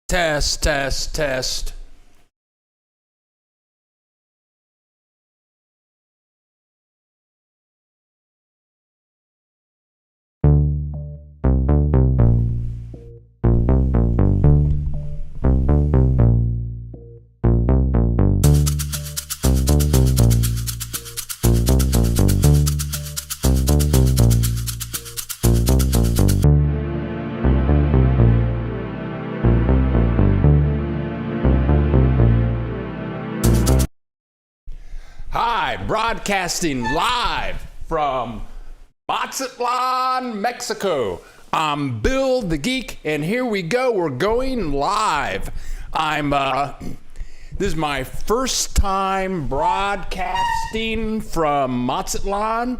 Test, test, test. Hi, broadcasting live from Mazatlan, Mexico. I'm Bill the Geek, and here we go. We're going live. This is my first time broadcasting from Mazatlan,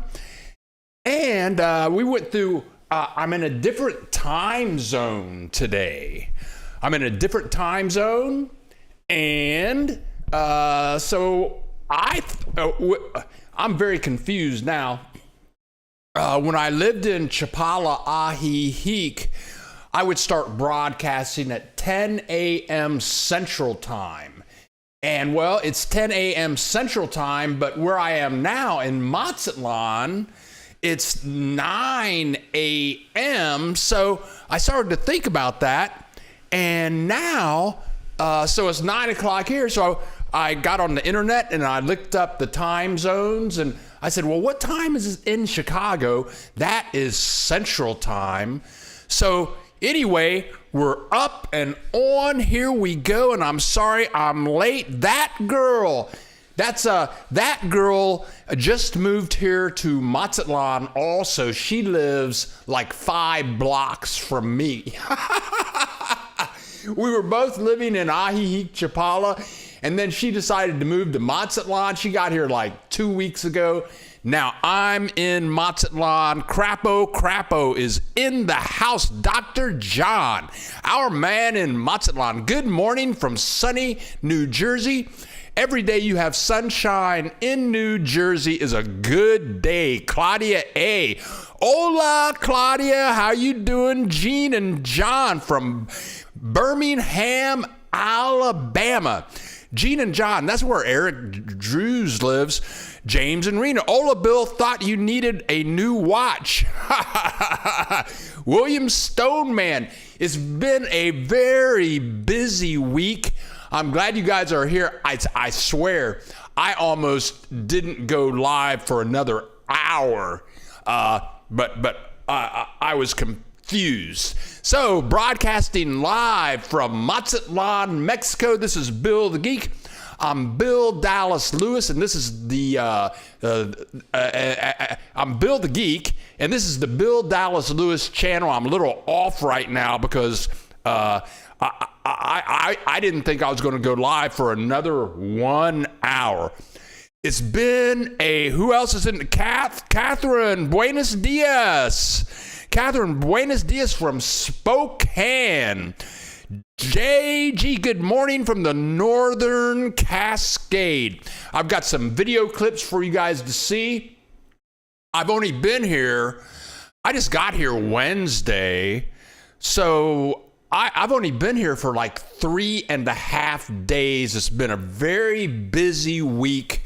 and we went through. I'm in a different time zone today. And so. I'm very confused now. When I lived in Chapala, Ajijic, I would start broadcasting at 10 a.m. Central Time. And well, it's 10 a.m. Central Time, but where I am now in Mazatlan, it's 9 a.m. So I started to think about that. And now, so it's 9 o'clock here. So I got on the internet and I looked up the time zones and I said, well, what time is it in Chicago? That is Central Time. So anyway, we're up and on. Here we go. And I'm sorry I'm late. That girl just moved here to Mazatlan also. She lives like 5 blocks from me. We were both living in Ajijic, Chapala, and then she decided to move to Mazatlan. She got here like 2 weeks ago. Now I'm in Mazatlan. Crapo is in the house. Dr. John, our man in Mazatlan. Good morning from sunny New Jersey. Every day you have sunshine in New Jersey is a good day. Claudia A. Hola, Claudia. How you doing? Gene and John from Birmingham, Alabama. Gene and John, that's where Eric Drews lives. James and Rena. Ola Bill thought you needed a new watch. William Stoneman. It's been a very busy week. I'm glad you guys are here. I swear, I almost didn't go live for another hour, but I was confused. So, broadcasting live from Mazatlan, Mexico. This is Bill the Geek. I'm Bill Dallas Lewis, and this is the I'm Bill the Geek, and this is the Bill Dallas Lewis channel. I'm a little off right now because I didn't think I was going to go live for another 1 hour. It's been who else is in the Catherine Buenos Dias. Catherine Buenos Dias from Spokane. JG, good morning from the Northern Cascade. I've got some video clips for you guys to see. I've only been here, I just got here Wednesday, so I've only been here for like 3.5 days. It's been a very busy week.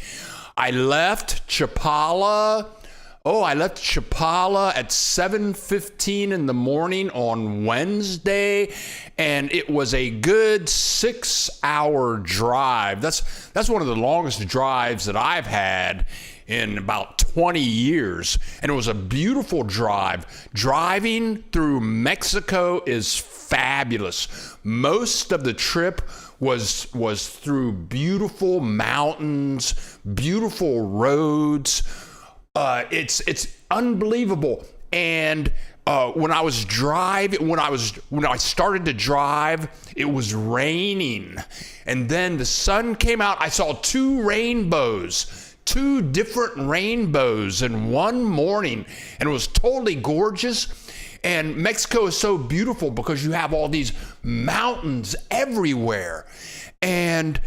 I left Chapala at 7:15 in the morning on Wednesday, and it was a good 6-hour drive. That's one of the longest drives that I've had in about 20 years, and it was a beautiful drive. Driving through Mexico is fabulous. Most of the trip was through beautiful mountains, beautiful roads. It's unbelievable. And when I started to drive, it was raining, and then the sun came out. I saw 2 different rainbows in one morning, and it was totally gorgeous. And Mexico is so beautiful because you have all these mountains everywhere. And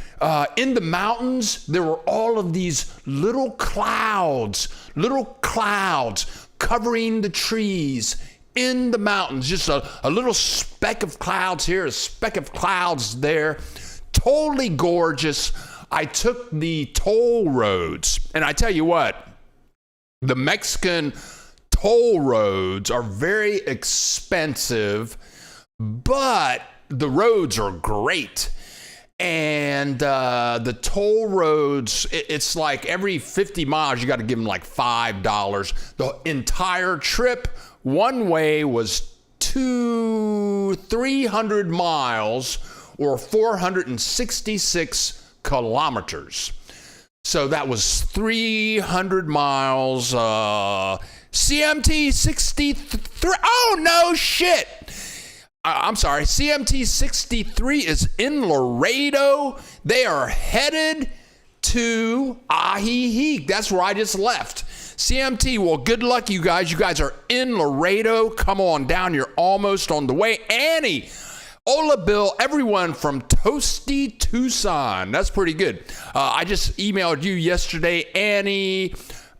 in the mountains, there were all of these little clouds covering the trees in the mountains, just a little speck of clouds here, a speck of clouds there. Totally gorgeous. I took the toll roads, and I tell you what, the Mexican toll roads are very expensive, but the roads are great. And the toll roads, it's like every 50 miles, you got to give them like $5. The entire trip, one way, was 300 miles or 466 kilometers. So that was 300 miles, CMT 63. Oh, no shit. I'm sorry, CMT 63 is in Laredo. They are headed to Ajijic. That's where I just left. CMT, well, good luck, you guys. You guys are in Laredo. Come on down. You're almost on the way. Annie, Ola, Bill, everyone from Toasty, Tucson. That's pretty good. I just emailed you yesterday, Annie,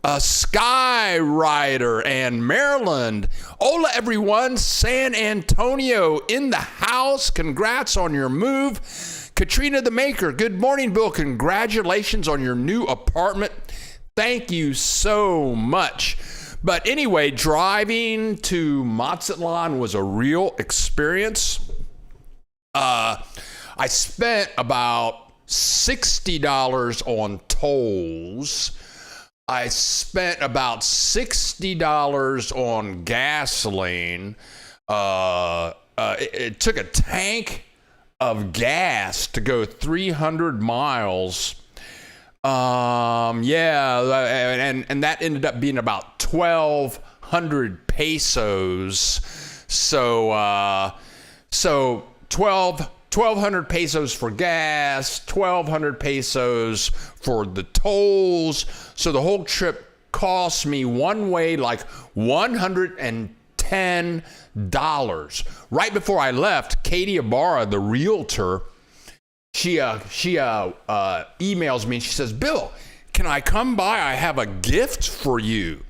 Skyrider, and Maryland. Hola, everyone. San Antonio in the house. Congrats on your move. Katrina the Maker. Good morning, Bill. Congratulations on your new apartment. Thank you so much. But anyway, driving to Mazatlan was a real experience. I spent about $60 on tolls. I spent about $60 on gasoline. It took a tank of gas to go 300 miles. And that ended up being about 1,200 pesos. So 1,200 pesos for gas, 1,200 pesos for the tolls. So the whole trip cost me one way like $110. Right before I left, Katie Ibarra, the realtor, she emails me and she says, Bill, can I come by? I have a gift for you.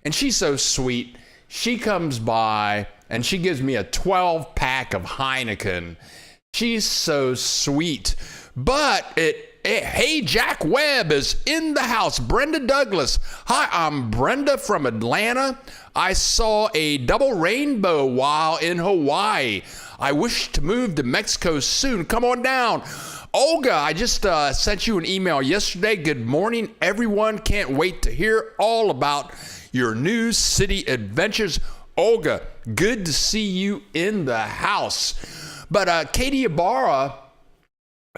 And she's so sweet. She comes by and she gives me a 12-pack of Heineken. She's so sweet. But hey, Jack Webb is in the house. Brenda Douglas. Hi, I'm Brenda from Atlanta. I saw a double rainbow while in Hawaii. I wish to move to Mexico soon. Come on down. Olga, I just sent you an email yesterday. Good morning, everyone. Can't wait to hear all about your new city adventures. Olga, good to see you in the house. But Katie Ibarra,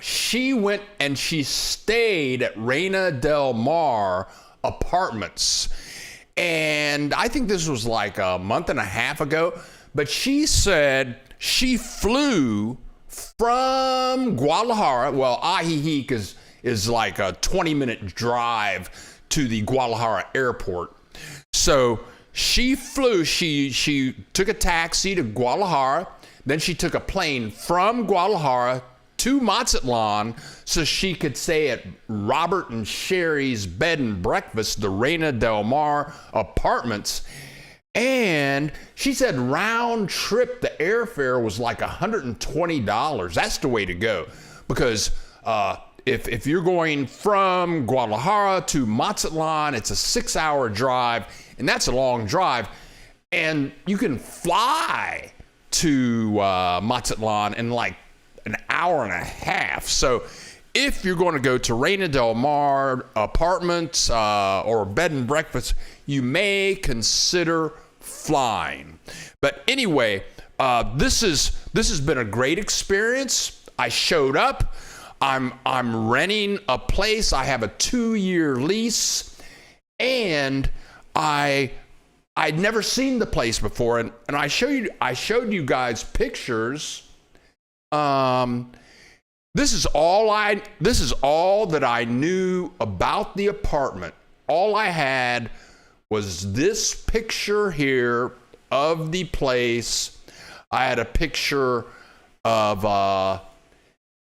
she went and she stayed at Reina del Mar Apartments. And I think this was like a month and a half ago. But she said she flew from Guadalajara. Well, Ajijic is like a 20-minute drive to the Guadalajara airport. So she flew. She took a taxi to Guadalajara. Then she took a plane from Guadalajara to Mazatlan so she could stay at Robert and Sherry's bed and breakfast, the Reina del Mar Apartments. And she said round trip, the airfare was like $120. That's the way to go. Because if you're going from Guadalajara to Mazatlan, it's a 6-hour drive. And that's a long drive. And you can fly to Mazatlan in like an hour and a half. So if you're going to go to Reina del Mar Apartments or bed and breakfast, you may consider flying. But anyway, this has been a great experience. I showed up. I'm renting a place. I have a 2-year lease, and I'd never seen the place before, and I showed you guys pictures. This is all that I knew about the apartment. All I had was this picture here of the place. I had a picture of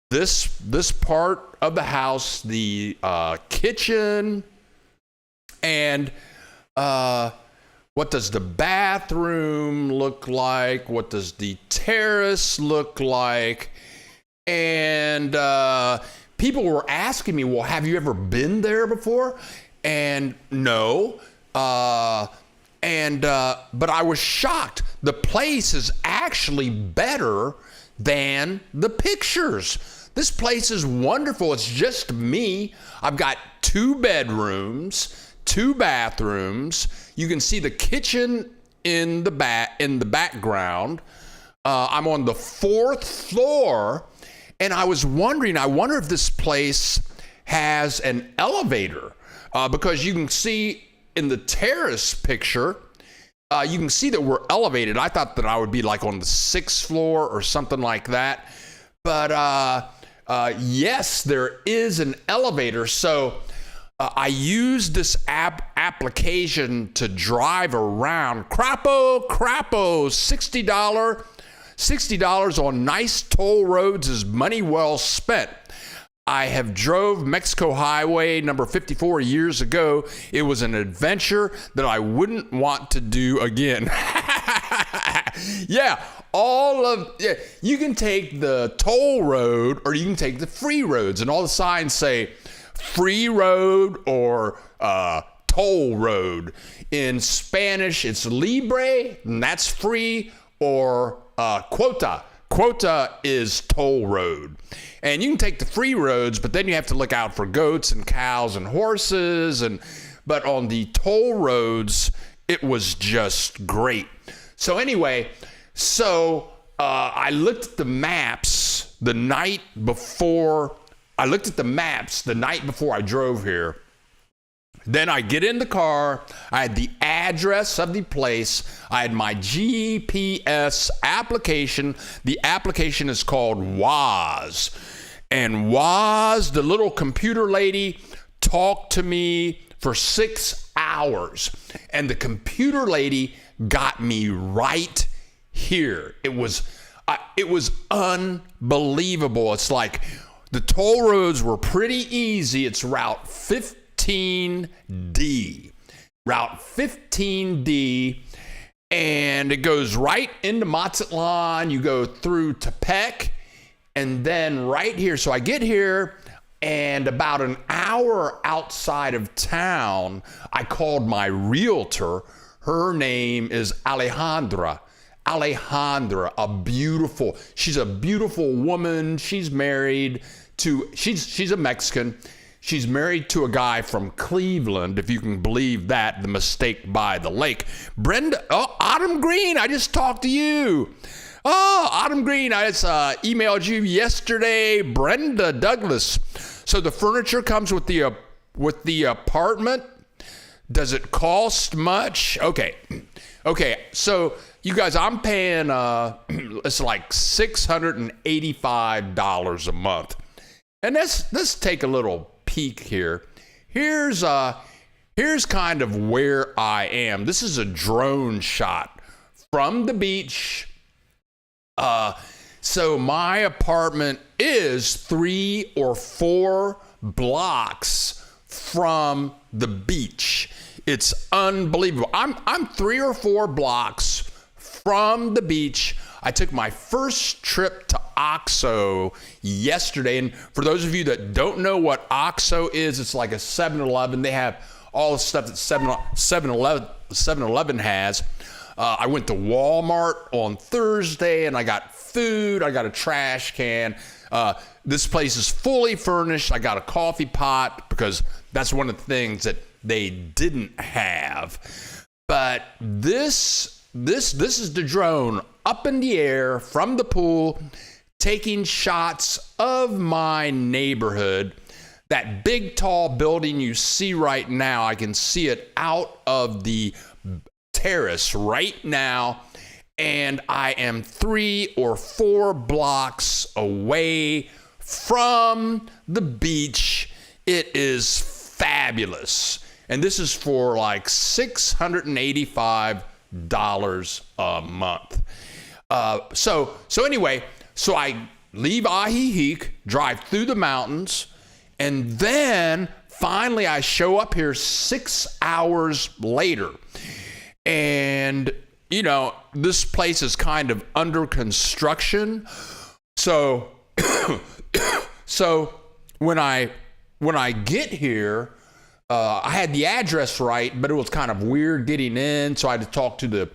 this part of the house, the kitchen, and What does the bathroom look like? What does the terrace look like? And people were asking me, well, have you ever been there before? And no. But I was shocked. The place is actually better than the pictures. This place is wonderful. It's just me. I've got 2 bedrooms, 2 bathrooms. You can see the kitchen in the background. I'm on the 4th floor, and I was wondering, I wonder if this place has an elevator, because you can see in the terrace picture, you can see that we're elevated. I thought that I would be like on the 6th floor or something like that. But yes, there is an elevator. So I used this application to drive around. Crapo, $60 on nice toll roads is money well spent. I have drove Mexico Highway number 54 years ago. It was an adventure that I wouldn't want to do again. Yeah, you can take the toll road or you can take the free roads, and all the signs say free road or toll road. In Spanish, it's libre, and that's free, or quota. Quota is toll road. And you can take the free roads, but then you have to look out for goats and cows and horses. But on the toll roads, it was just great. So anyway, I looked at the maps the night before. I drove here. Then I get in the car. I had the address of the place. I had my GPS application. The application is called Woz. And Woz, the little computer lady, talked to me for 6 hours. And the computer lady got me right here. It was unbelievable. It's like the toll roads were pretty easy. It's Route 15D. Route 15D, and it goes right into Mazatlan. You go through Tepec, and then right here. So I get here, and about an hour outside of town, I called my realtor. Her name is Alejandra. She's a beautiful woman. She's married to, she's a Mexican. She's married to a guy from Cleveland, if you can believe that, the mistake by the lake. Autumn Green, I just talked to you. Oh, Autumn Green, I just emailed you yesterday. Brenda Douglas. So the furniture comes with the apartment. Does it cost much? Okay. So you guys, I'm paying it's like $685 a month, and let's take a little peek here. Here's kind of where I am. This is a drone shot from the beach. So my apartment is 3 or 4 blocks from the beach. It's unbelievable. I'm 3 or 4 blocks from the beach. I took my first trip to OXXO yesterday. And for those of you that don't know what OXXO is, it's like a 7-Eleven. They have all the stuff that 7-Eleven has. I went to Walmart on Thursday, and I got food. I got a trash can. This place is fully furnished. I got a coffee pot because that's one of the things that they didn't have. But this is the drone up in the air from the pool, taking shots of my neighborhood. That big, tall building you see right now, I can see it out of the terrace right now. And I am 3 or 4 blocks away from the beach. It is fabulous. And this is for like $685 a month. So anyway, I leave Ajijic, drive through the mountains, and then finally I show up here 6 hours later. And, you know, this place is kind of under construction. So, when I get here, I had the address right, but it was kind of weird getting in. So I had to talk to the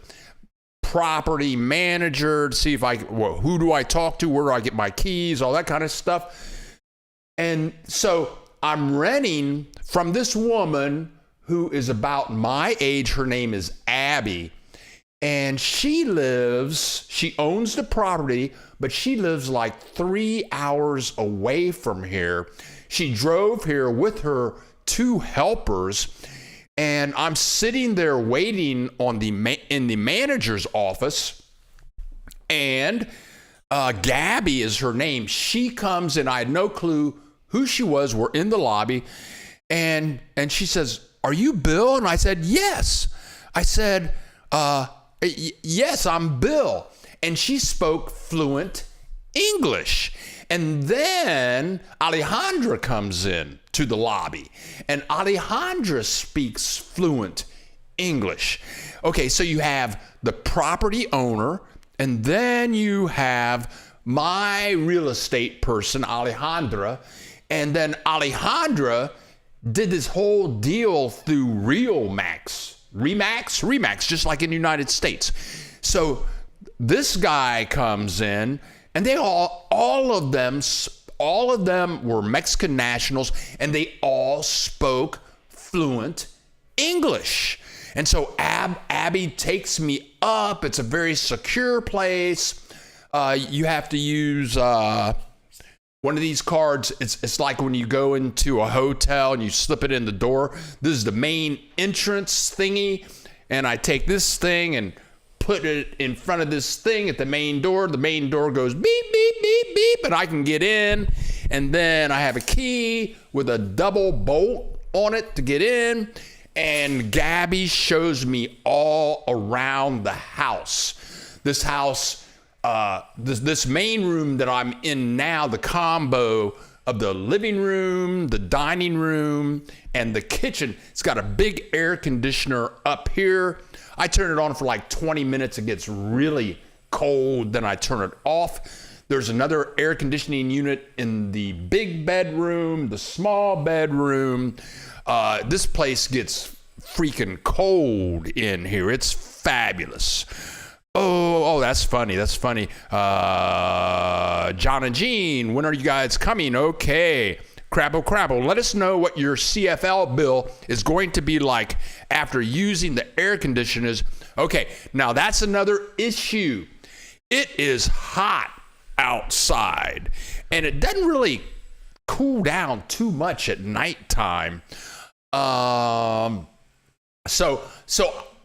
property manager to see if who do I talk to? Where do I get my keys? All that kind of stuff. And so I'm renting from this woman who is about my age. Her name is Abby. And she owns the property, but she lives like 3 hours away from here. She drove here with her 2 helpers, and I'm sitting there waiting in the manager's office, and Gabby is her name. She comes in. I had no clue who she was. We're in the lobby, and she says, "Are you Bill?" And I said, "Yes." I said, "Yes, I'm Bill." And she spoke fluent English. And then Alejandra comes in to the lobby, and Alejandra speaks fluent English. Okay, so you have the property owner, and then you have my real estate person, Alejandra, and then Alejandra did this whole deal through Remax, just like in the United States. So this guy comes in, and they all of them were Mexican nationals, and they all spoke fluent English. And so Abby takes me up. It's a very secure place. You have to use one of these cards. It's like when you go into a hotel and you slip it in the door. This is the main entrance thingy, and I take this thing and put it in front of this thing at the main door. The main door goes beep, beep, beep, beep, and I can get in. And then I have a key with a double bolt on it to get in. And Gabby shows me all around the house. This house, this main room that I'm in now, the combo of the living room, the dining room, and the kitchen. It's got a big air conditioner up here. I turn it on for like 20 minutes. It gets really cold. Then I turn it off. There's another air conditioning unit in the big bedroom, the small bedroom. This place gets freaking cold in here. It's fabulous. Oh, that's funny. That's funny. John and Jean, when are you guys coming? Okay. Crabble. Let us know what your CFL bill is going to be like after using the air conditioners. Okay, now that's another issue. It is hot outside, and it doesn't really cool down too much at nighttime. So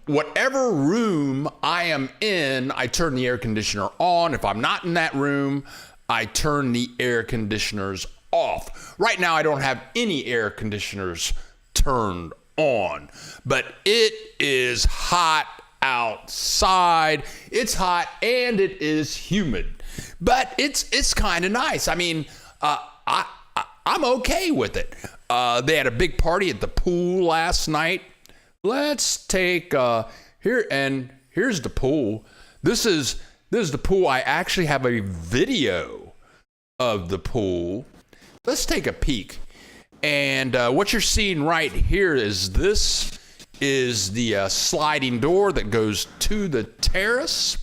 whatever room I am in, I turn the air conditioner on. If I'm not in that room, I turn the air conditioners off. Right now, I don't have any air conditioners turned on, but it is hot outside. It's hot and it is humid, but it's kind of nice. I mean, I'm okay with it. They had a big party at the pool last night. Let's take here's the pool. This is the pool. I actually have a video of the pool. Let's take a peek. And what you're seeing right here is the sliding door that goes to the terrace.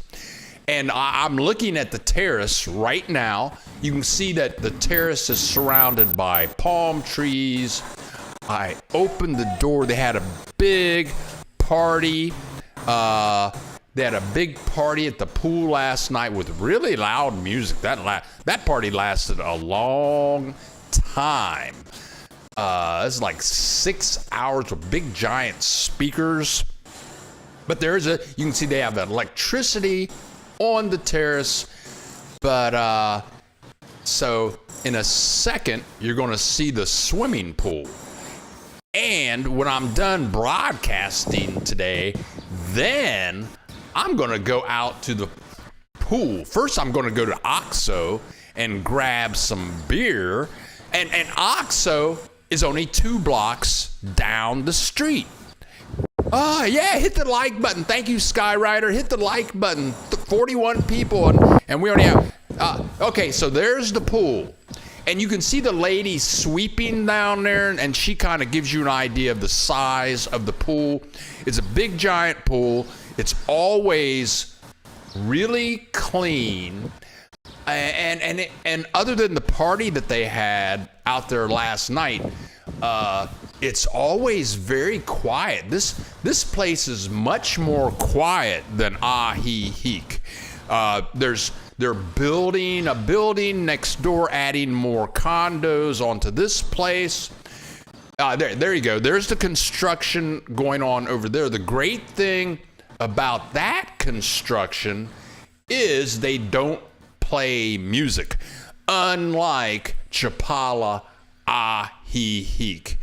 And I'm looking at the terrace right now. You can see that the terrace is surrounded by palm trees. I opened the door. They had a big party. They had a big party at the pool last night with really loud music. That party lasted a long time. It's like 6 hours with big giant speakers. But you can see they have electricity on the terrace. But so in a second, you're going to see the swimming pool. And when I'm done broadcasting today, then I'm going to go out to the pool. First, I'm going to go to OXXO and grab some beer. And OXXO is only 2 blocks down the street. Yeah, hit the like button. Thank you, Skyrider. Hit the like button. 41 people, and we already have. Okay, so there's the pool. And you can see the lady sweeping down there, and she kind of gives you an idea of the size of the pool. It's a big, giant pool. It's always really clean. And other than the party that they had out there last night, it's always very quiet. This place is much more quiet than Ahihik. They're building a building next door, adding more condos onto this place. There you go. There's the construction going on over there. The great thing about that construction is they don't play music, unlike Chapala Ahihik.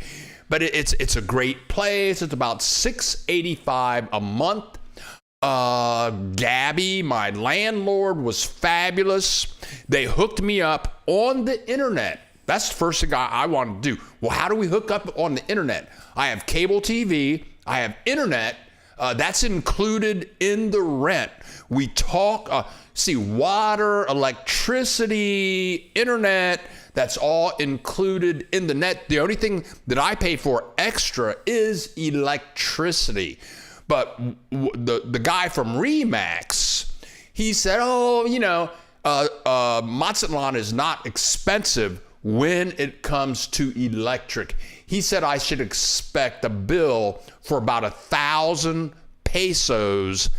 But it's a great place. It's about $685 a month. Gabby, my landlord, was fabulous. They hooked me up on the internet. That's the first thing I wanted to do. Well, how do we hook up on the internet? I have cable TV. I have internet. That's included in the rent. We talk, water, electricity, internet. That's all included in the net. The only thing that I pay for extra is electricity. But the guy from Remax, he said, Mazatlan is not expensive when it comes to electric. He said I should expect a bill for about 1,000 pesos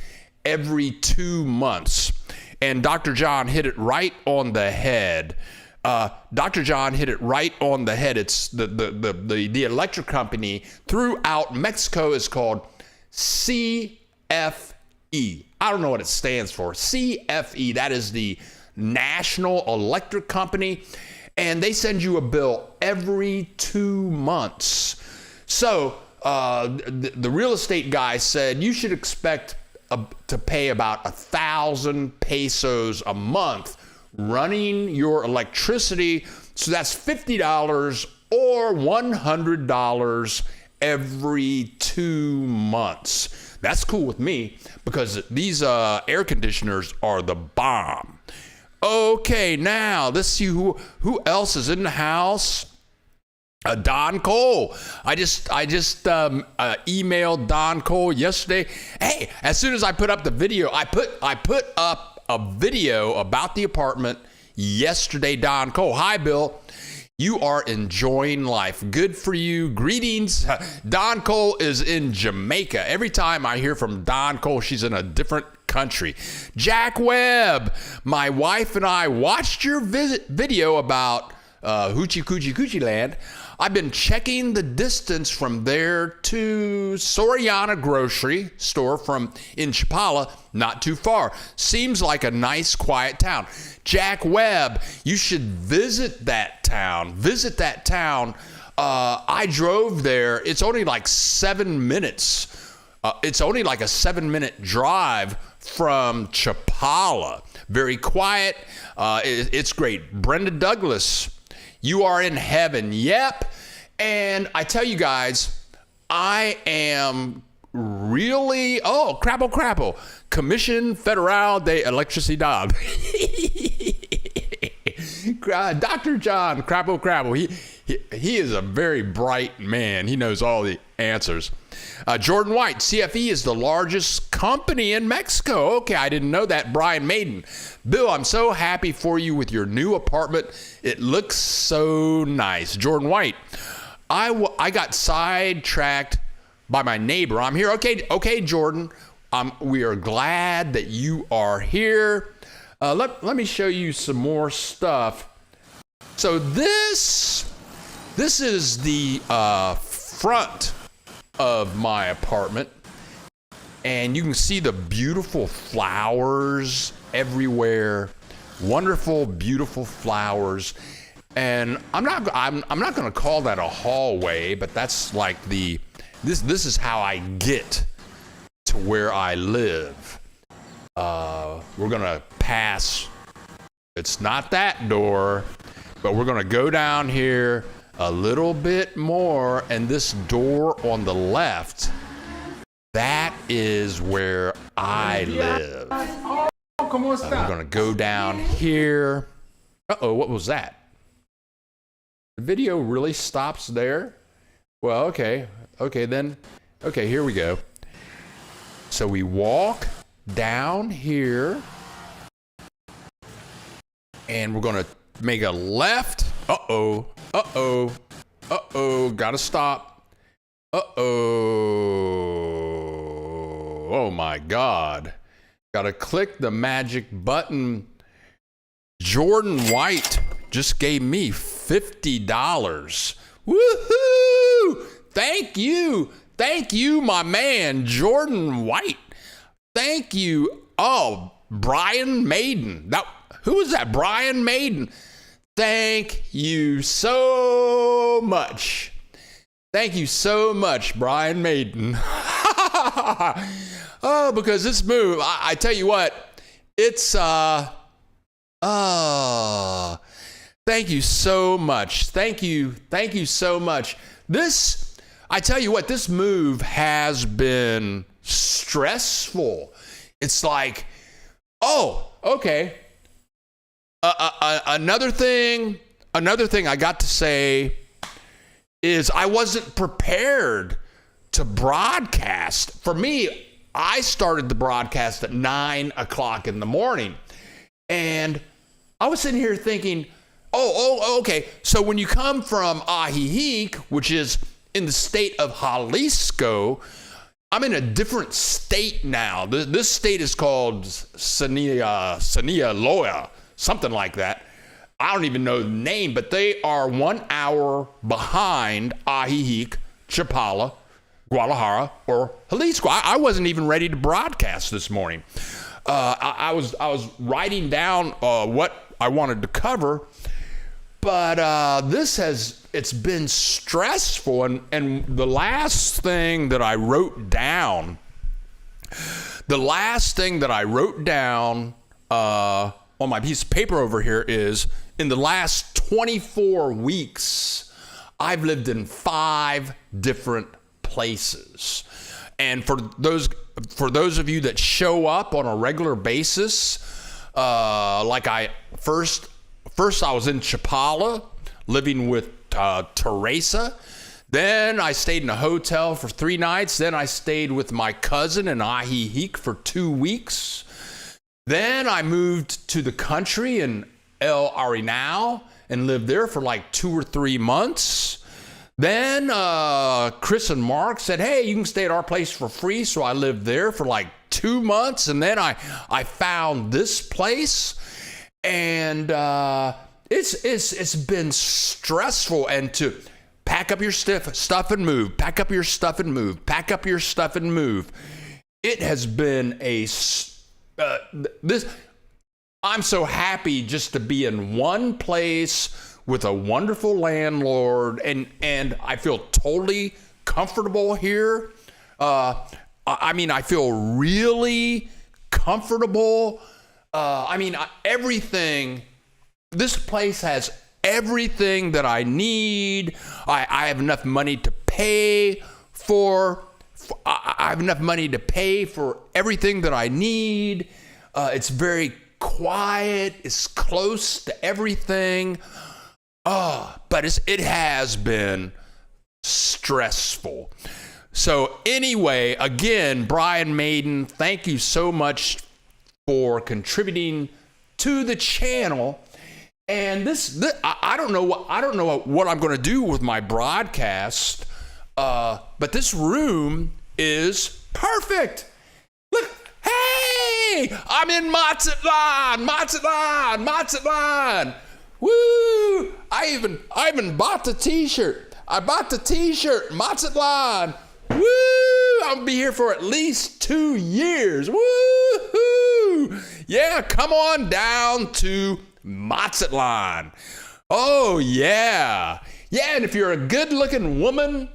every 2 months. And Dr. John hit it right on the head. Dr. John hit it right on the head. It's the electric company throughout Mexico is called CFE. I don't know what it stands for. CFE, that is the National Electric Company, and they send you a bill every 2 months. So the real estate guy said you should expect to pay about 1,000 pesos a month running your electricity. So that's $50 or $100 every 2 months. That's cool with me because these air conditioners are the bomb. Okay, now let's see who else is in the house. Don Cole. I just emailed Don Cole yesterday. Hey, as soon as I put up the video, I put up a video about the apartment yesterday. Don Cole. Hi, Bill. You are enjoying life. Good for you. Greetings. Don Cole is in Jamaica. Every time I hear from Don Cole, she's in a different country. Jack Webb, my wife and I watched your video about Hoochie Coochie Coochie Land. I've been checking the distance from there to Soriana grocery store in Chapala, not too far. Seems like a nice, quiet town. Jack Webb, you should visit that town. I drove there. It's only like 7 minutes. It's only like a 7-minute drive from Chapala. Very quiet. It's great. Brenda Douglas, you are in heaven. Yep. And I tell you guys, I am really, crapple. Commission Federal de Electricidad. Dr. John Crapple. He is a very bright man. He knows all the answers. Jordan White, CFE is the largest company in Mexico. Okay, I didn't know that. Brian Maiden. Bill, I'm so happy for you with your new apartment. It looks so nice. Jordan White, I got sidetracked by my neighbor. I'm here. Okay, Jordan. We are glad that you are here. Let me show you some more stuff. So this is the front of my apartment, and you can see the beautiful flowers everywhere. Wonderful, beautiful flowers. And I'm not going to call that a hallway, but that's like this is how I get to where I live. We're going to pass. It's not that door, but we're going to go down here a little bit more, and this door on the left That is where I live. We're gonna go down here. Uh-oh, what was that? The video really stops there? Well, okay, then. Okay, here we go. So we walk down here, and we're gonna make a left. Uh-oh, gotta stop. Oh my God. Gotta click the magic button. Jordan White just gave me $50. Woohoo! Thank you, my man, Jordan White. Thank you. Oh, Brian Maiden. Who was that? Brian Maiden. Thank you so much. Thank you so much, Brian Maiden. Oh, because this move, I tell you what, it's, thank you so much. Thank you so much. I tell you what, this move has been stressful. It's like, oh, okay. Another thing I got to say is I wasn't prepared to broadcast. For me, I started the broadcast at 9 o'clock in the morning. And I was sitting here thinking, okay. So when you come from Ajijic, which is in the state of Jalisco, I'm in a different state now. This state is called Sinaloa, something like that. I don't even know the name, but they are 1 hour behind Ajijic, Chapala, Guadalajara, or Jalisco. I wasn't even ready to broadcast this morning. I was writing down what I wanted to cover, but it's been stressful. And the last thing that I wrote down, on my piece of paper over here is, in the last 24 weeks, I've lived in 5 different places. And for those of you that show up on a regular basis, like first I was in Chapala living with Teresa. Then I stayed in a hotel for 3 nights. Then I stayed with my cousin in Ajijic for 2 weeks. Then I moved to the country in El Arenal and lived there for like 2 or 3 months. Then Chris and Mark said, hey, you can stay at our place for free. So I lived there for like 2 months. And then I found this place. And it's been stressful. And to pack up your stuff and move, pack up your stuff and move, pack up your stuff and move. It has been I'm so happy just to be in one place with a wonderful landlord, and I feel totally comfortable here. I feel really comfortable. Everything. This place has everything that I need. I have enough money to pay for. I have enough money to pay for everything that I need. It's very quiet. It's close to everything. But it has been stressful. So anyway, again, Brian Maiden, thank you so much for contributing to the channel. And this I don't know what I'm going to do with my broadcast. But this room is perfect. Look, hey, I'm in Mazatlan. Woo! I even bought the t-shirt. I bought the t-shirt, Mazatlan. Woo! I'll be here for at least 2 years. Woo-hoo! Yeah, come on down to Mazatlan. Oh, yeah. Yeah, and if you're a good-looking woman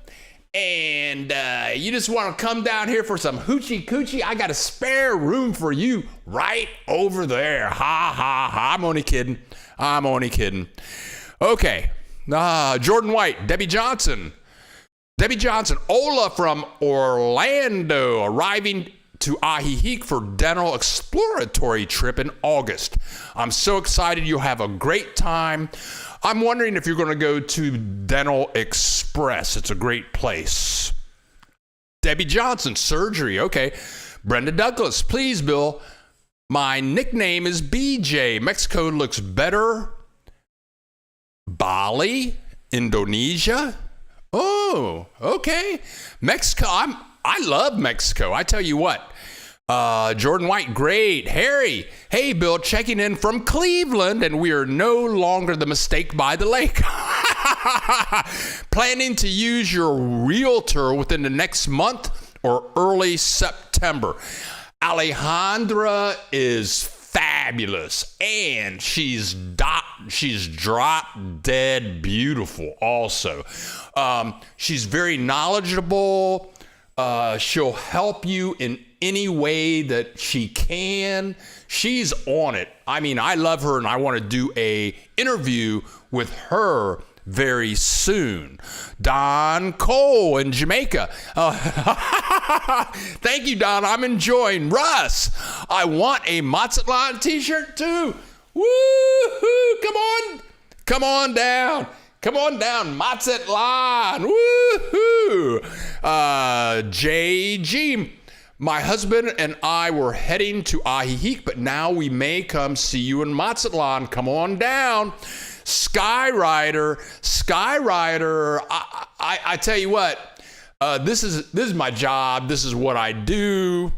and you just want to come down here for some hoochie coochie, I got a spare room for you right over there. Ha, ha, ha. I'm only kidding. Okay. Jordan White, Debbie Johnson. Debbie Johnson, Ola from Orlando, arriving to Ahihique for dental exploratory trip in August. I'm so excited. You'll have a great time. I'm wondering if you're going to go to Dental Express. It's a great place. Debbie Johnson, surgery. Okay. Brenda Douglas, please, Bill. My nickname is BJ. Mexico looks better. Bali, Indonesia. Oh, okay. Mexico. I love Mexico. I tell you what. Jordan White, great. Harry, hey, Bill, checking in from Cleveland, and we are no longer the mistake by the lake. Planning to use your realtor within the next month or early September. Alejandra is fabulous, and she's drop dead beautiful also. She's very knowledgeable. She'll help you in any way that she can. She's on it. I mean, I love her, and I want to do a interview with her very soon. Don Cole in Jamaica. Thank you, Don. I'm enjoying. Russ, I want a Mazatlan t-shirt too. Woo-hoo! Come on down. Come on down, Mazatlan. Woo-hoo! JG, my husband and I were heading to Ahihique, but now we may come see you in Mazatlan. Come on down. Skyrider, I tell you what, this is my job. This is what I do.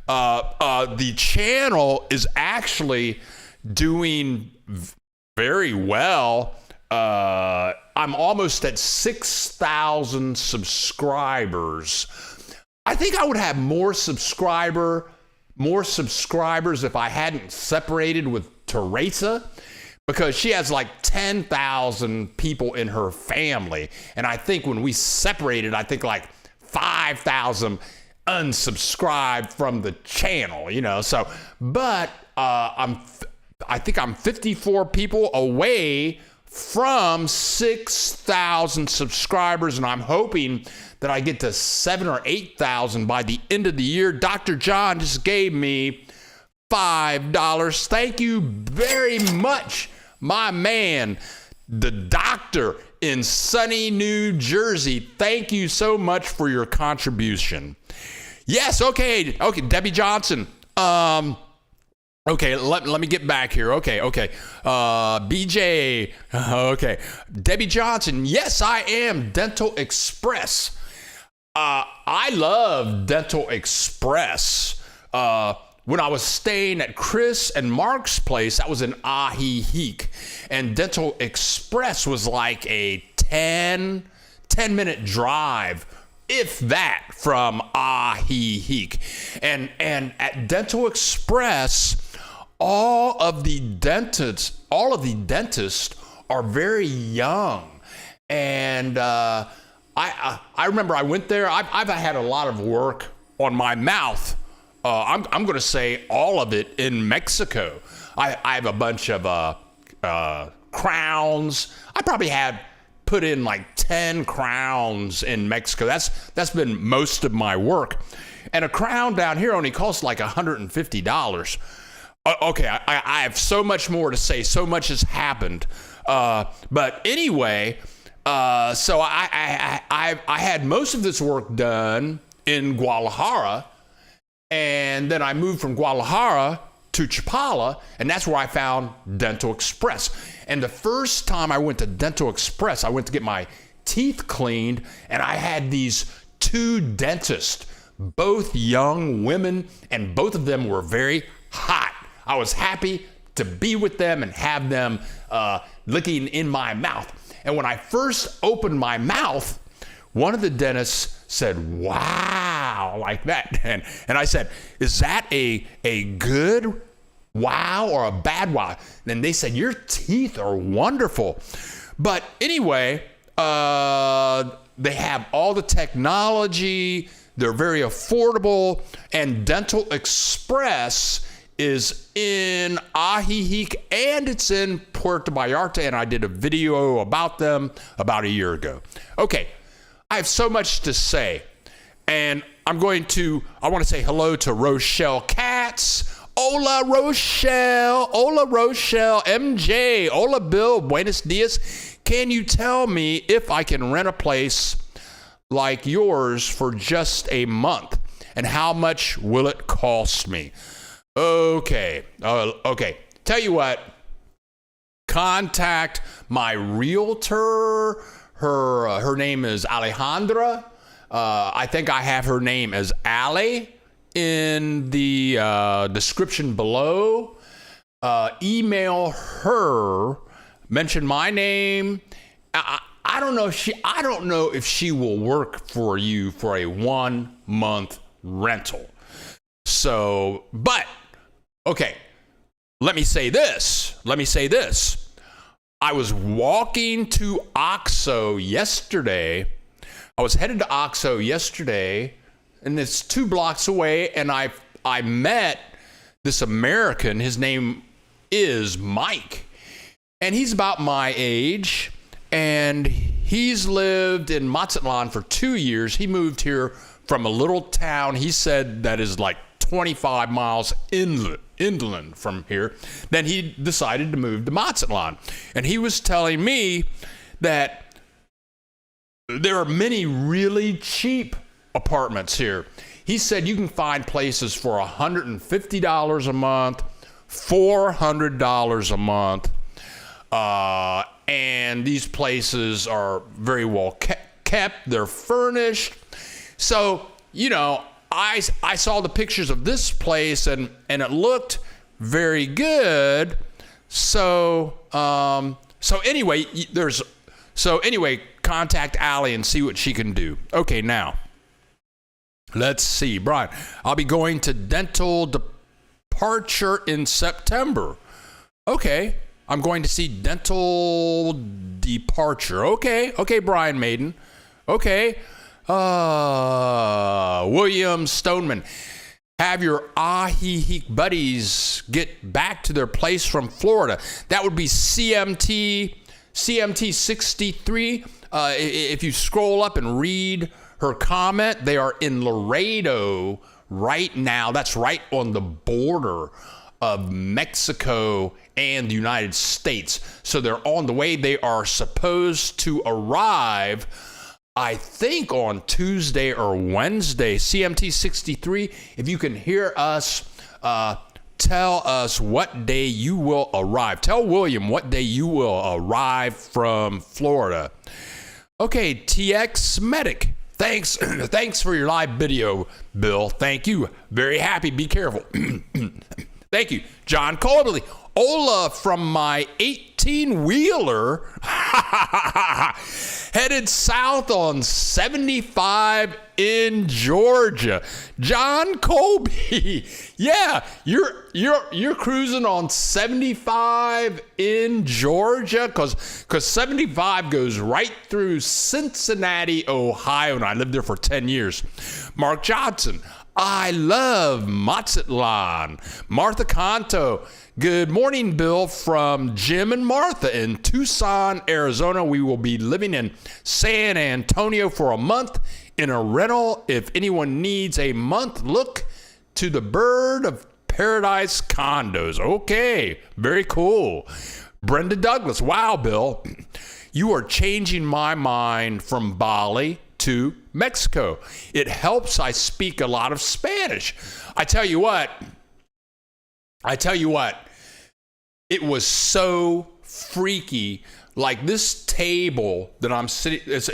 The channel is actually doing very well. I'm almost at 6,000 subscribers. I think I would have more subscribers if I hadn't separated with Teresa, because she has like 10,000 people in her family. And I think when we separated, I think like 5,000 unsubscribed from the channel, you know. So, but I think I'm 54 people away from 6,000 subscribers, and I'm hoping that I get to 7,000 or 8,000 by the end of the year. Dr. John just gave me $5. Thank you very much, my man, the doctor in sunny New Jersey. Thank you so much for your contribution. Yes, okay, Debbie Johnson. Okay, let me get back here. Okay. BJ. Okay. Debbie Johnson. Yes, I am. Dental Express. I love Dental Express. When I was staying at Chris and Mark's place, that was in Ahihique. And Dental Express was like a 10-minute drive, if that, from Ahihique. And at Dental Express, all of the dentists are very young. And I remember I went there. I've had a lot of work on my mouth. I'm going to say all of it in Mexico. I have a bunch of crowns. I probably had put in like 10 crowns in Mexico. That's been most of my work. And a crown down here only costs like $150. Okay, I have so much more to say. So much has happened. But anyway, so I had most of this work done in Guadalajara, and then I moved from Guadalajara to Chapala, and that's where I found Dental Express. And the first time I went to Dental Express, I went to get my teeth cleaned, and I had these two dentists, both young women, and both of them were very hot. I was happy to be with them and have them licking in my mouth. And when I first opened my mouth, one of the dentists said, "Wow," like that. And I said, "Is that a good wow or a bad wow?" And they said, "Your teeth are wonderful." But anyway, they have all the technology. They're very affordable. And Dental Express is in Ahihique, and it's in Puerto Vallarta, and I did a video about them about a year ago. Okay, I have so much to say. And I want to say hello to Rochelle Katz. Hola, Rochelle. Hola, Rochelle. MJ. Hola, Bill. Buenos dias. Can you tell me if I can rent a place like yours for just a month? And how much will it cost me? Okay. Okay. Tell you what. Contact my realtor. Her name is Alejandra. I think I have her name as Allie in the description below. Email her. Mention my name. I don't know if she will work for you for a 1 month rental. So, but okay. Let me say this. I was walking to OXXO yesterday. I was headed to OXXO yesterday, and it's 2 blocks away, and I met this American. His name is Mike, and he's about my age, and he's lived in Mazatlan for 2 years. He moved here from a little town, he said, that is like 25 miles inland from here. Then he decided to move to Mazatlan, and he was telling me that there are many really cheap apartments here. He said you can find places for $150 a month, $400 a month, and these places are very well kept. They're furnished. So, you know, I saw the pictures of this place, and it looked very good. So anyway, contact Allie and see what she can do. Okay, now, let's see. Brian, I'll be going to dental departure in September. Okay, I'm going to see dental departure. Okay, Brian Maiden. Okay, William Stoneman. Have your Ahihic buddies get back to their place from Florida. That would be CMT 63. If you scroll up and read her comment, they are in Laredo right now. That's right on the border of Mexico and the United States. So they're on the way. They are supposed to arrive, I think, on Tuesday or Wednesday. CMT 63, if you can hear us, tell us what day you will arrive. Tell William what day you will arrive from Florida. Okay, TX Medic. Thanks for your live video, Bill. Thank you. Very happy. Be careful. Thank you. John Colby. Ola from my 18-wheeler headed south on 75 in Georgia. John Colby. Yeah, you're cruising on 75 in Georgia cuz 75 goes right through Cincinnati, Ohio, and I lived there for 10 years. Mark Johnson. I love Mazatlan. Martha Canto. Good morning, Bill, from Jim and Martha in Tucson, Arizona. We will be living in San Antonio for a month in a rental. If anyone needs a month, look to the Bird of Paradise condos. Okay, very cool. Brenda Douglas. Wow, Bill, you are changing my mind from Bali to Mexico. It helps I speak a lot of Spanish. I tell you what, it was so freaky. Like this table that I'm sitting,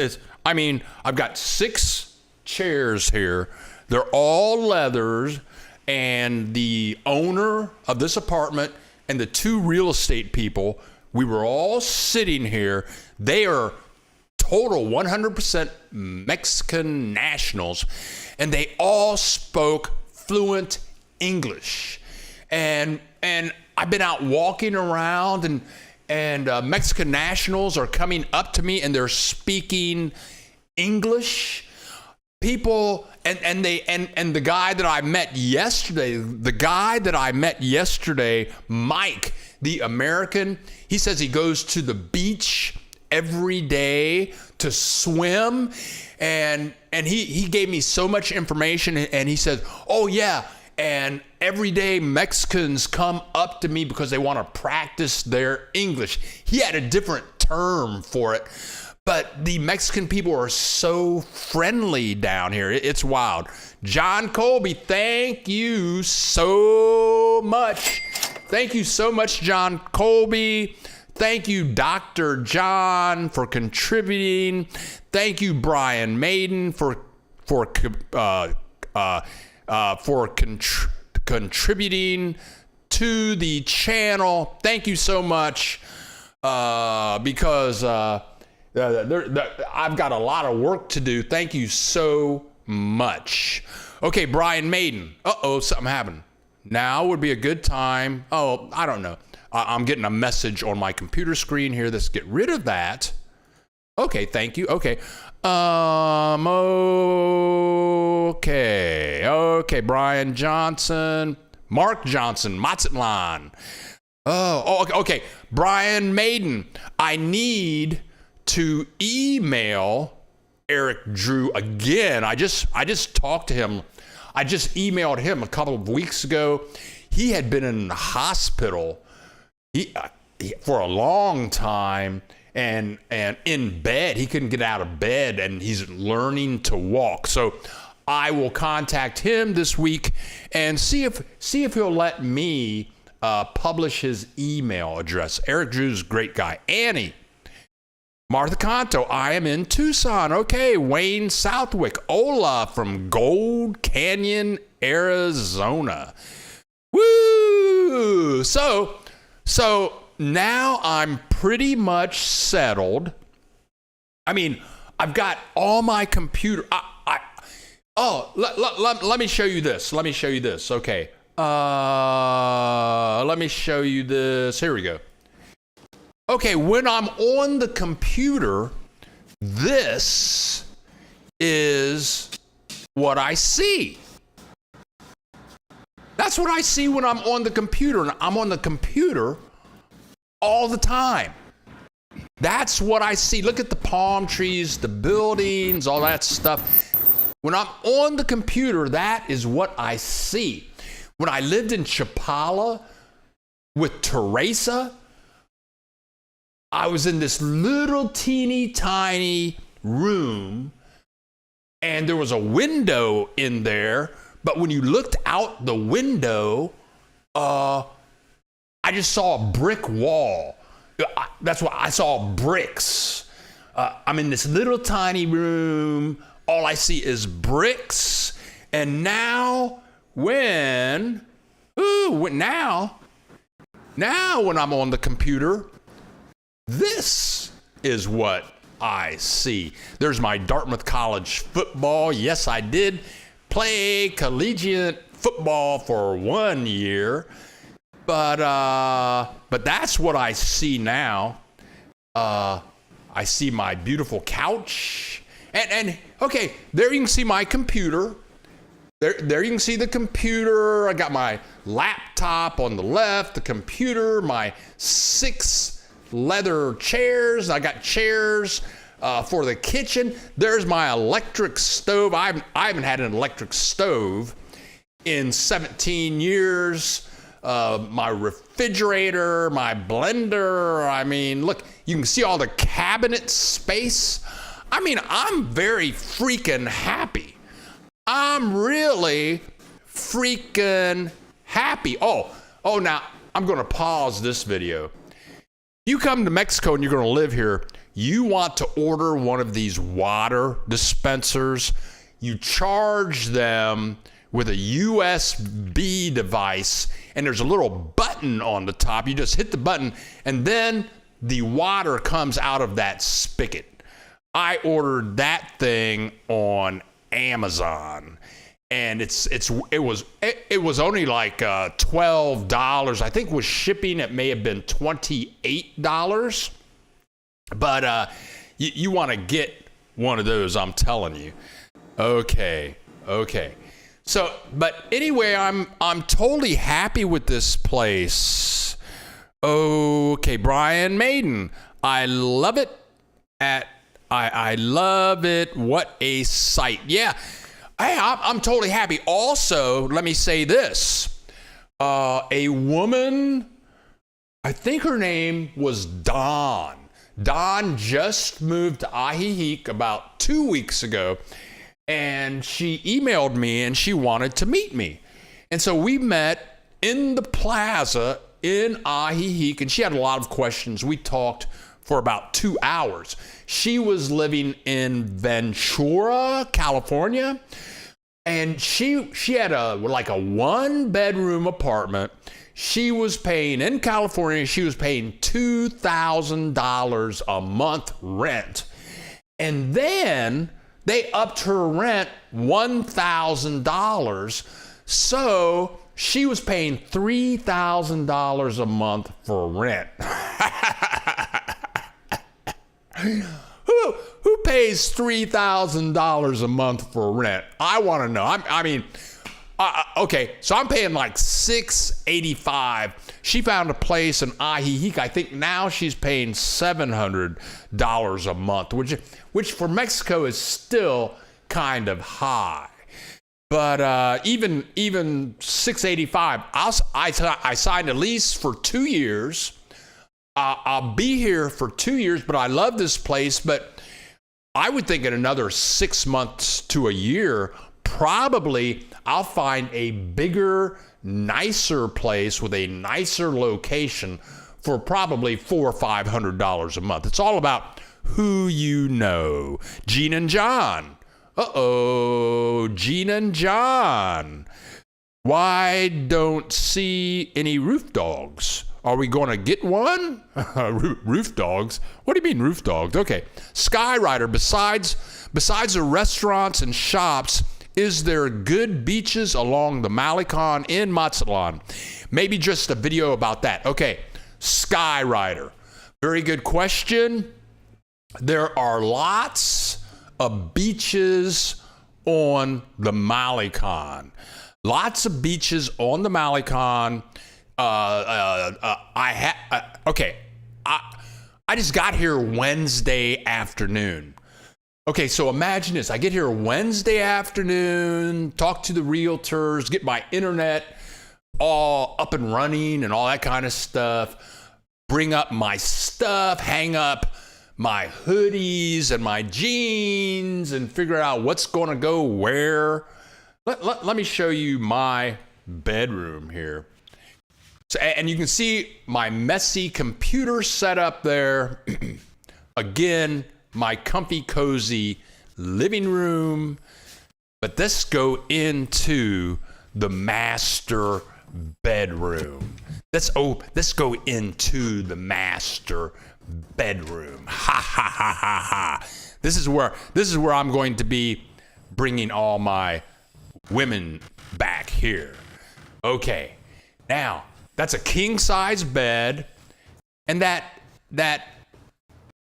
I've got 6 chairs here. They're all leathers, and the owner of this apartment and the 2 real estate people, we were all sitting here. They are total 100% Mexican nationals, and they all spoke fluent English. And I've been out walking around, and Mexican nationals are coming up to me, and they're speaking English. People, and the guy that I met yesterday, Mike, the American, he says he goes to the beach every day to swim. And he gave me so much information, and he says, oh yeah, and every day Mexicans come up to me because they want to practice their English. He had a different term for it, but the Mexican people are so friendly down here. It's wild. John Colby, thank you so much. Thank you so much, John Colby. Thank you, Dr. John, for contributing. Thank you, Brian Maiden, for contributing to the channel. Thank you so much, because I've got a lot of work to do. Thank you so much. Okay, Brian Maiden. Something happened. Now would be a good time. Oh, I don't know. I'm getting a message on my computer screen here. Let's get rid of that. Okay, thank you. Okay. Okay, Brian Johnson, Mark Johnson, Mazatlan. Okay. Brian Maiden, I need to email Eric Drew again. I just talked to him. I just emailed him a couple of weeks ago. He had been in the hospital for a long time, and in bed. He couldn't get out of bed, and he's learning to walk. So I will contact him this week and see if he'll let me publish his email address. Eric Drew's a great guy. Annie, Martha Conto, I am in Tucson. Okay, Wayne Southwick, Ola from Gold Canyon, Arizona. Woo! So now I'm pretty much settled. I mean, I've got all my computer. Let me show you this. Okay. Let me show you this. Here we go. Okay, when I'm on the computer, this is what I see. That's what I see when I'm on the computer, and I'm on the computer all the time. That's what I see. Look at the palm trees, the buildings, all that stuff. When I'm on the computer, that is what I see. When I lived in Chapala with Teresa, I was in this little teeny tiny room, and there was a window in there, but when you looked out the window, I just saw a brick wall. That's what I saw, bricks. I'm in this little tiny room. All I see is bricks. And now when I'm on the computer, this is what I see. There's my Dartmouth College football. Yes, I did play collegiate football for 1 year. But that's what I see now. I see my beautiful couch. And okay, there you can see my computer. There you can see the computer. I got my laptop on the left, the computer, my 6 leather chairs. I got chairs for the kitchen. There's my electric stove. I haven't had an electric stove in 17 years. My refrigerator, my blender. I mean, look, you can see all the cabinet space. I mean, I'm very freaking happy. I'm really freaking happy. Oh, now I'm going to pause this video. You come to Mexico and you're going to live here, you want to order one of these water dispensers. You charge them with a USB device, and there's a little button on the top. You just hit the button, and then the water comes out of that spigot. I ordered that thing on Amazon, and it was only like $12. I think with shipping it may have been $28. But you want to get one of those, I'm telling you. Okay. So, but anyway, I'm totally happy with this place. Okay, Brian Maiden, I love it. I love it. What a sight. Yeah. Hey, I'm totally happy. Also, let me say this. A woman, I think her name was Dawn. Dawn just moved to Ahihic about 2 weeks ago, and she emailed me and she wanted to meet me. And so we met in the plaza in Ahihic, and she had a lot of questions. We talked for about 2 hours. She was living in Ventura, California, and she had a 1-bedroom apartment. She was paying in California, she was paying $2,000 a month rent. And then they upped her rent $1,000. So she was paying $3,000 a month for rent. Who pays $3,000 a month for rent? I want to know. Okay, so I'm paying like $685. She found a place in Ahihic. I think now she's paying $700 a month, which for Mexico is still kind of high. But even $685, I signed a lease for 2 years. I'll be here for 2 years, but I love this place. But I would think in another 6 months to a year, probably I'll find a bigger, nicer place with a nicer location for probably $400 or $500 a month. It's all about who you know. Gene and John. Gene and John. Why don't see any roof dogs? Are we going to get one? Roof dogs? What do you mean roof dogs? Okay. Skyrider, besides the restaurants and shops, is there good beaches along the Malecon in Mazatlan? Maybe just a video about that. Okay. Skyrider. Very good question. There are lots of beaches on the Malecon. Lots of beaches on the Malecon. I just got here Wednesday afternoon. Okay, so imagine this. I get here Wednesday afternoon, talk to the realtors, get my internet all up and running and all that kind of stuff, bring up my stuff, hang up my hoodies and my jeans and figure out what's going to go where. Let me show you my bedroom here. So, and you can see my messy computer setup there. Again, my comfy, cozy living room. But let's go into the master bedroom. Let's go into the master bedroom. Ha ha ha ha ha. This is where I'm going to be bringing all my women back here. Okay. Now, that's a king size bed, and that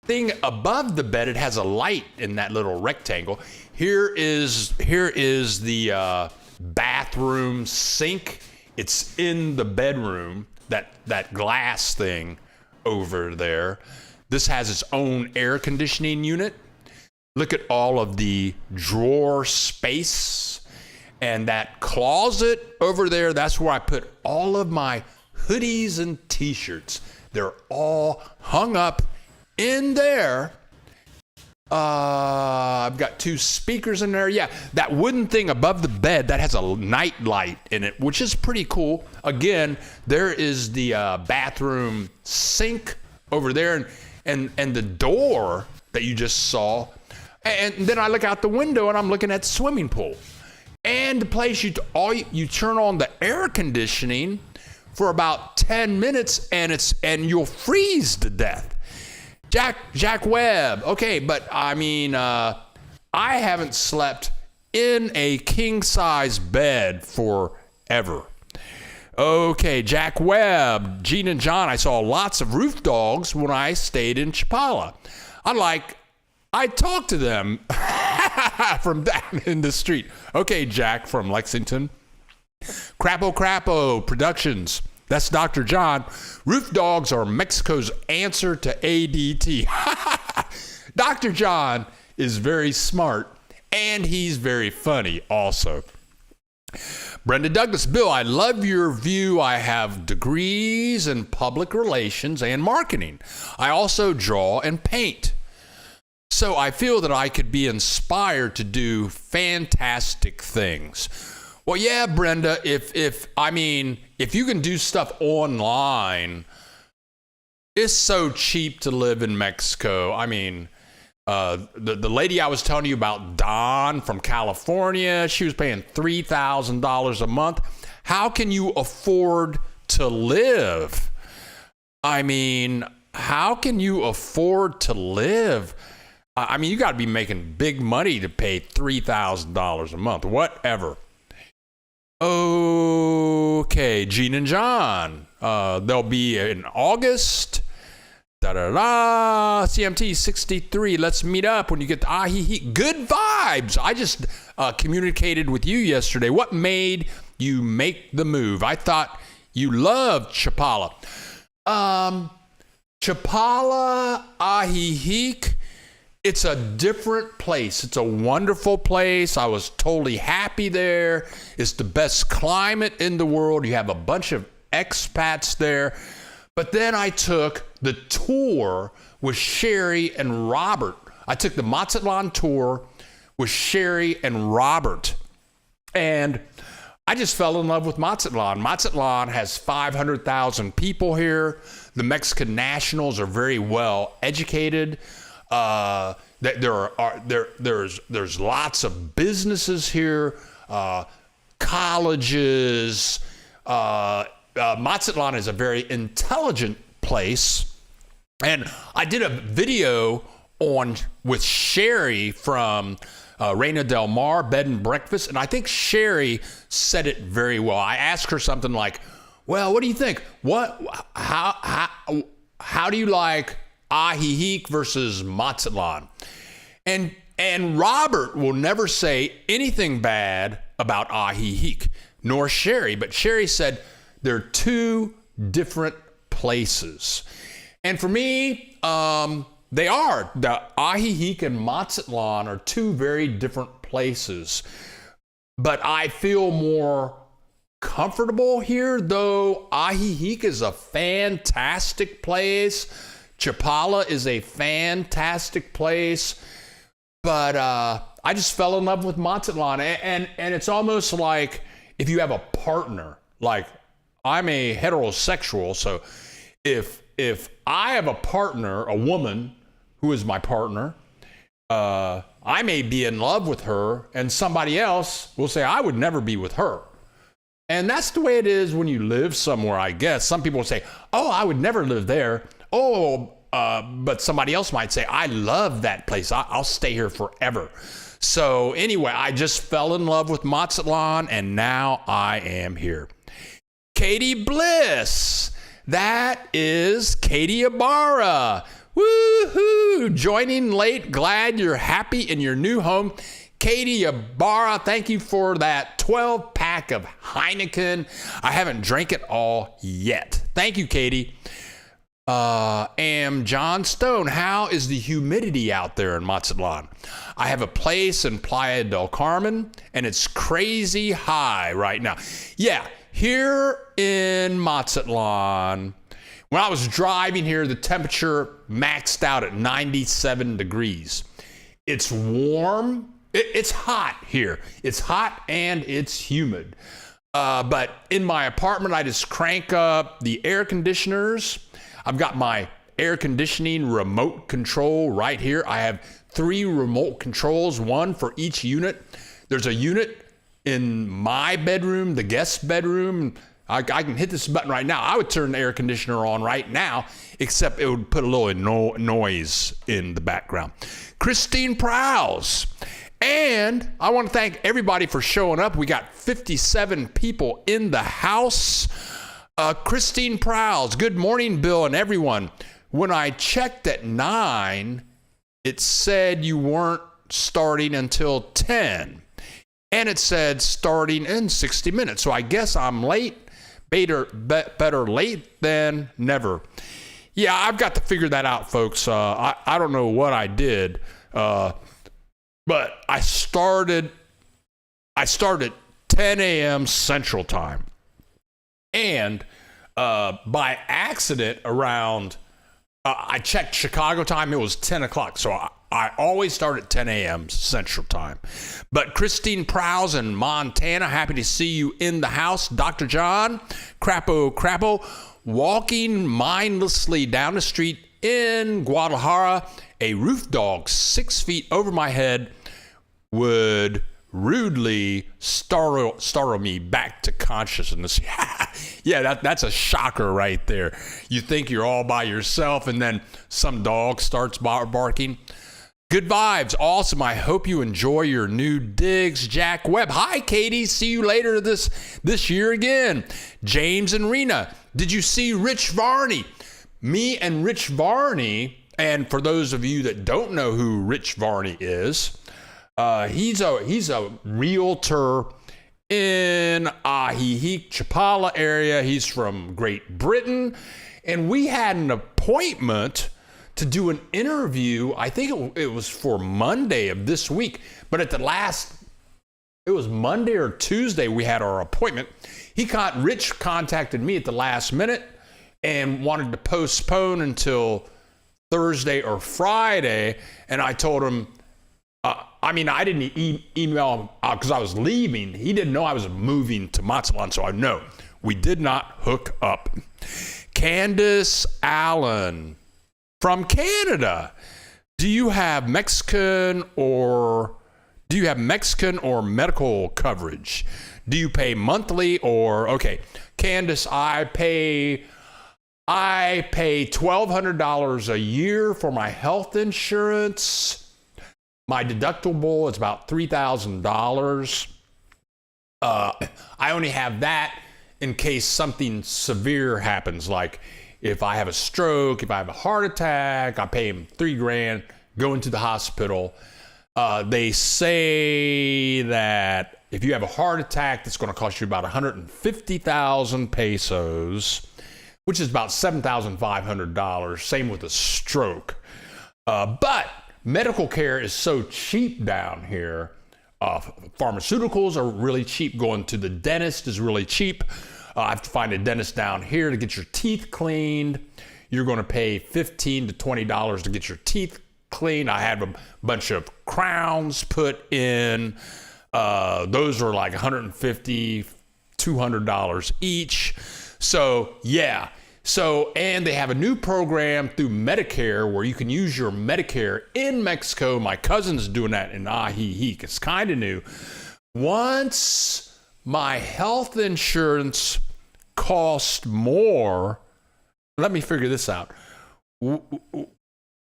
thing above the bed, it has a light in that little rectangle. Here is the bathroom sink. It's in the bedroom, that glass thing over there. This has its own air conditioning unit. Look at all of the drawer space, and that closet over there, that's where I put all of my hoodies and t-shirts. They're all hung up in there. I've got 2 speakers in there. Yeah, that wooden thing above the bed, that has a night light in it, which is pretty cool. Again, there is the bathroom sink over there, and the door that you just saw. And then I look out the window and I'm looking at the swimming pool. And the place you turn on the air conditioning for about 10 minutes and you'll freeze to death. Jack Webb. Okay, but I mean, I haven't slept in a king size bed forever. Okay, Jack Webb, Gene and John, I saw lots of roof dogs when I stayed in Chapala. I talked to them from down in the street. Okay, Jack from Lexington. Crapo Productions. That's Dr. John. Roof dogs are Mexico's answer to ADT. Dr. John is very smart, and he's very funny also. Brenda Douglas, Bill, I love your view. I have degrees in public relations and marketing. I also draw and paint. So I feel that I could be inspired to do fantastic things. Well, yeah, Brenda, if you can do stuff online, it's so cheap to live in Mexico. I mean, the lady I was telling you about, Dawn from California, she was paying $3,000 a month. How can you afford to live? I mean, how can you afford to live? I mean, you got to be making big money to pay $3,000 a month, whatever. Okay, Gene and John, they'll be in August. CMT 63. Let's meet up when you get to Ajijic. Good vibes. I just communicated with you yesterday. What made you make the move? I thought you loved Chapala. Chapala, Ajijic. It's a different place. It's a wonderful place. I was totally happy there. It's the best climate in the world. You have a bunch of expats there. But then I took the tour with Sherry and Robert. I took the Mazatlan tour with Sherry and Robert. And I just fell in love with Mazatlan. Mazatlan has 500,000 people here. The Mexican nationals are very well educated. There's lots of businesses here, colleges. Mazatlan is a very intelligent place, and I did a video with Sherry from Reina del Mar Bed and Breakfast, and I think Sherry said it very well. I asked her something like, "Well, what do you think? How do you like Ajijic versus Mazatlan?" And Robert will never say anything bad about Ajijic, nor Sherry. But Sherry said they're two different places. And for me, they are. The Ajijic and Mazatlan are two very different places. But I feel more comfortable here, though Ajijic is a fantastic place. Chapala is a fantastic place, but I just fell in love with Mazatlan, and it's almost like if you have a partner. Like, I'm a heterosexual, so if I have a partner, a woman who is my partner, I may be in love with her, and somebody else will say I would never be with her. And that's the way it is when you live somewhere, I guess. Some people will say, "Oh, I would never live there." But somebody else might say, "I love that place. I'll stay here forever." So anyway, I just fell in love with Mazatlan, and now I am here. Katie Bliss. That is Katie Ibarra. Woohoo! Joining late. Glad you're happy in your new home. Katie Ibarra, thank you for that 12-pack of Heineken. I haven't drank it all yet. Thank you, Katie. John Stone, how is the humidity out there in Mazatlan? I have a place in Playa del Carmen, and it's crazy high right now. Yeah, here in Mazatlan, when I was driving here, the temperature maxed out at 97 degrees. It's warm. It's hot here. It's hot and it's humid. But in my apartment, I just crank up the air conditioners. I've got my air conditioning remote control right here. I have 3 remote controls, one for each unit. There's a unit in my bedroom, the guest bedroom. I can hit this button right now. I would turn the air conditioner on right now, except it would put a little noise in the background. Christine Prowse. And I want to thank everybody for showing up. We got 57 people in the house. Christine Prowse, good morning, Bill and everyone. When I checked at 9, it said you weren't starting until 10. And it said starting in 60 minutes. So I guess I'm late. Better late than never. Yeah, I've got to figure that out, folks. I don't know what I did, but I started 10 a.m. Central Time, and by accident around, I checked Chicago time. It was 10 o'clock, so I always start at 10 a.m. Central Time. But Christine Prowse in Montana, happy to see you in the house. Dr. John, Crapo, walking mindlessly down the street in Guadalajara, a roof dog 6 feet over my head would rudely startle me back to consciousness. Yeah, that's a shocker right there. You think you're all by yourself, and then some dog starts barking. Good vibes. Awesome. I hope you enjoy your new digs. Jack Webb. Hi, Katie. See you later this year again. James and Rena. Did you see Rich Varney? Me and Rich Varney, and for those of you that don't know who Rich Varney is, he's a realtor in Ahihi, Chapala area. He's from Great Britain, and we had an appointment to do an interview. I think it was for Monday of this week, but it was Monday or Tuesday we had our appointment. Rich contacted me at the last minute and wanted to postpone until Thursday or Friday, and I told him, I didn't email him because I was leaving. He didn't know I was moving to Mazatlan, so I know we did not hook up. Candace Allen from Canada. Do you have Mexican or medical coverage? Do you pay monthly or okay? Candace, I pay $1,200 a year for my health insurance. My deductible is about $3,000. I only have that in case something severe happens, like if I have a stroke, if I have a heart attack, I pay him $3,000, go into the hospital. They say that if you have a heart attack, that's going to cost you about 150,000 pesos, which is about $7,500. Same with a stroke. But medical care is so cheap down here. Pharmaceuticals are really cheap. Going to the dentist is really cheap. I have to find a dentist down here to get your teeth cleaned. You're going to pay $15 to $20 to get your teeth cleaned. I have a bunch of crowns put in. Those are like $150, $200 each. So, yeah. So, and they have a new program through Medicare where you can use your Medicare in Mexico. My cousin's doing that in Ajijic. It's kind of new. Once my health insurance costs more, let me figure this out.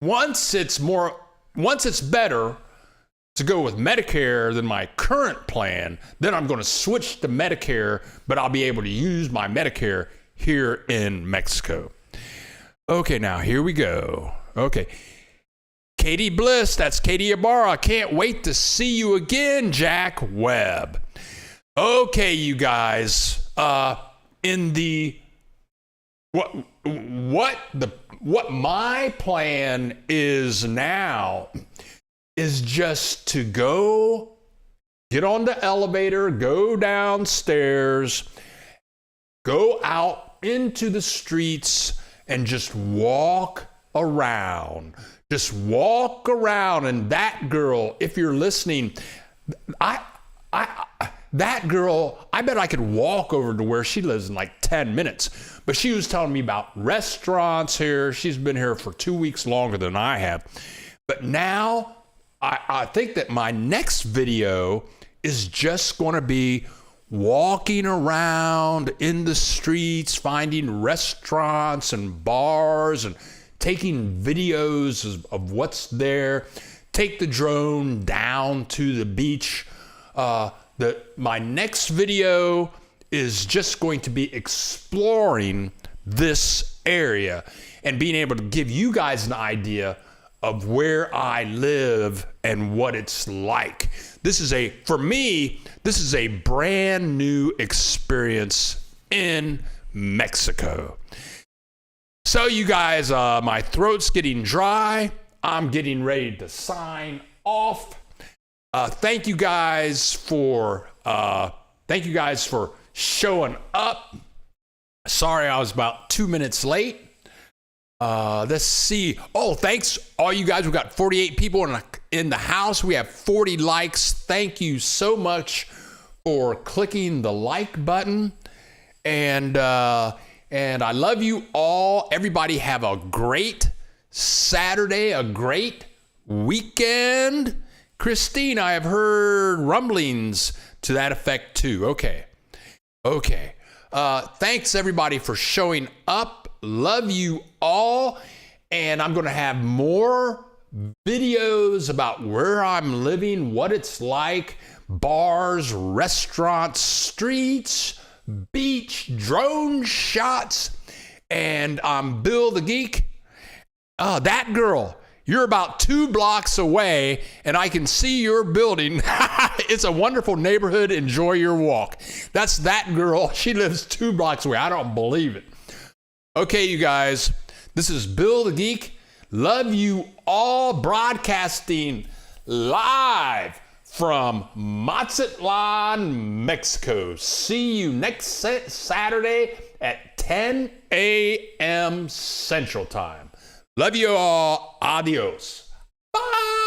Once it's better to go with Medicare than my current plan, then I'm going to switch to Medicare, but I'll be able to use my Medicare here in Mexico. Okay, now here we go. Okay. Katie Bliss, that's Katie Ibarra. Can't wait to see you again, Jack Webb. Okay, you guys. What my plan is now is just to get on the elevator, go downstairs, go out into the streets and just walk around. Just walk around. And that girl, if you're listening, that girl, I bet I could walk over to where she lives in like 10 minutes. But she was telling me about restaurants here. She's been here for 2 weeks longer than I have. But now I think that my next video is just going to be walking around in the streets, finding restaurants and bars and taking videos of what's there. Take the drone down to the beach. My next video is just going to be exploring this area and being able to give you guys an idea of where I live and what it's like. For me, this is a brand new experience in Mexico. So you guys, my throat's getting dry. I'm getting ready to sign off. Thank you guys for showing up. Sorry I was about 2 minutes late. Let's see. Oh, thanks all you guys. We've got 48 people in the house. We have 40 likes. Thank you so much for clicking the like button. And I love you all. Everybody have a great Saturday, a great weekend. Christine, I have heard rumblings to that effect too. Okay. Thanks everybody for showing up. Love you all. And I'm going to have more videos about where I'm living, what it's like, bars, restaurants, streets, beach, drone shots. And I'm Bill the Geek. That girl, you're about 2 blocks away and I can see your building. It's a wonderful neighborhood. Enjoy your walk. That's that girl. She lives 2 blocks away. I don't believe it. Okay, you guys, this is Bill the Geek. Love you all, broadcasting live from Mazatlan, Mexico. See you next Saturday at 10 a.m. Central Time. Love you all. Adios. Bye.